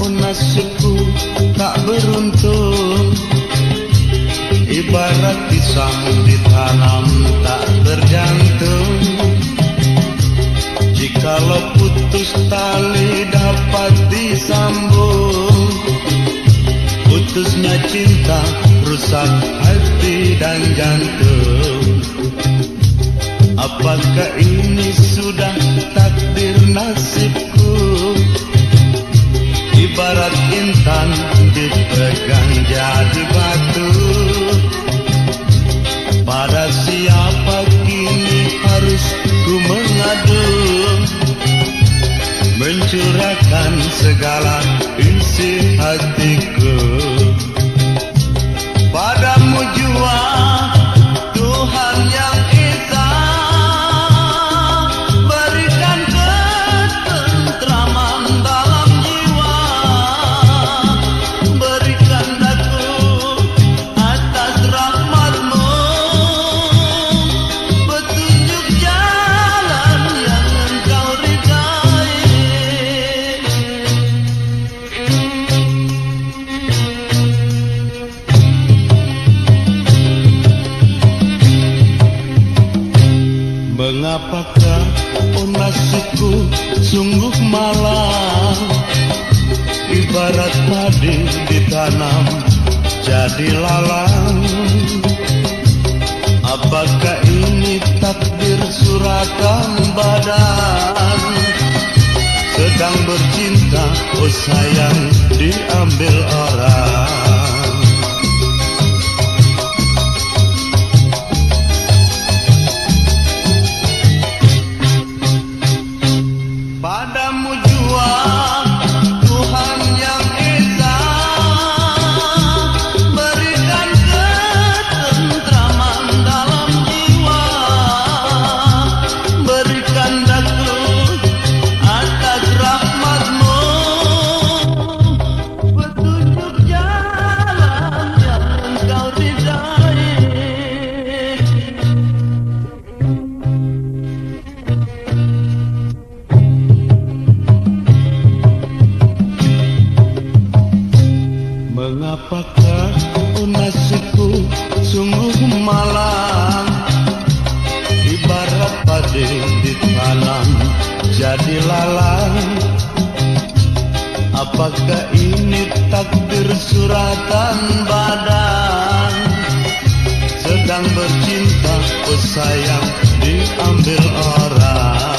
oh nasibku tak beruntung. Ibarat pisang ditanam tak berjantung. Jikalau putus tali dapat disambung, putusnya cinta rusak hati dan jantung. Apakah ini sudah takdir nasibku? Ibarat intan dipegang jadi batu. Pada siapa kini harus ku mengadu, mencurahkan segala isi hatiku. Padamu jua Tuhan yang esa, berikan ketentraman dalam jiwa, berikan daku atas rahmatmu, petunjuk jalan yang engkau ridai. Mengapakah oh nasibku sungguh malang, ibarat padi ditanam jadi lalang. Apakah ini takdir suratan badan, sedang bercinta oh sayang diambil orang. Padamu jua Tuhan yang esa, berikan ketentraman dalam jiwa, berikan daku atas rahmatmu, petunjuk jalan yang engkau ridai. Mengapakah oh nasibku sungguh malang, ibarat padi ditanam jadi lalang. Apakah ini takdir suratan badan, sedang bercinta oh sayang diambil orang.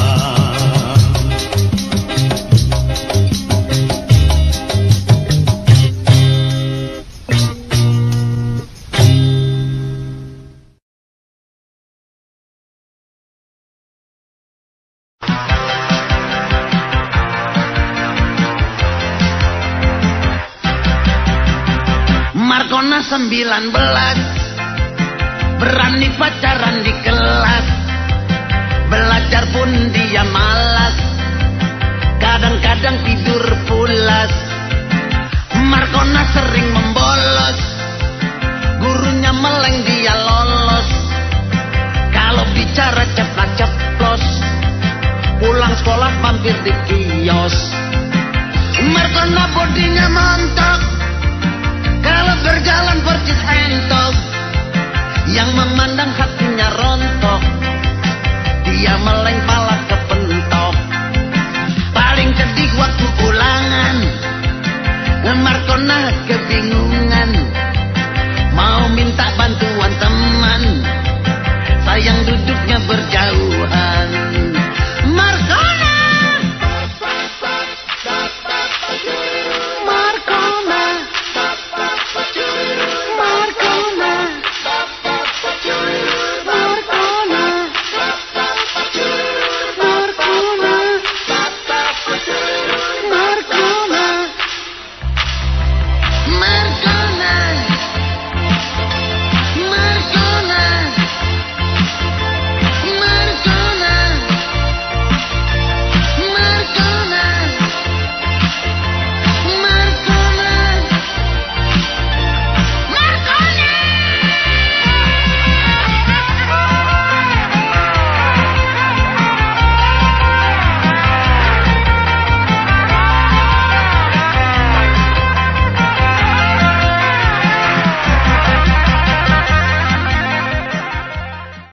Markona 19, berani pacaran di kelas, belajar pun dia malas, kadang-kadang tidur pulas. Markona sering membolos, gurunya meleng dia lolos. Kalau bicara ceplak-ceplos, pulang sekolah mampir di kios. Markona bodinya montok, kalau berjalan percis entok, yang memandang hatinya rontok, dia meleng pala kepentok. Paling sedih waktu ulangan, Markona kebingungan, mau minta bantuan teman, sayang duduknya berjauhan.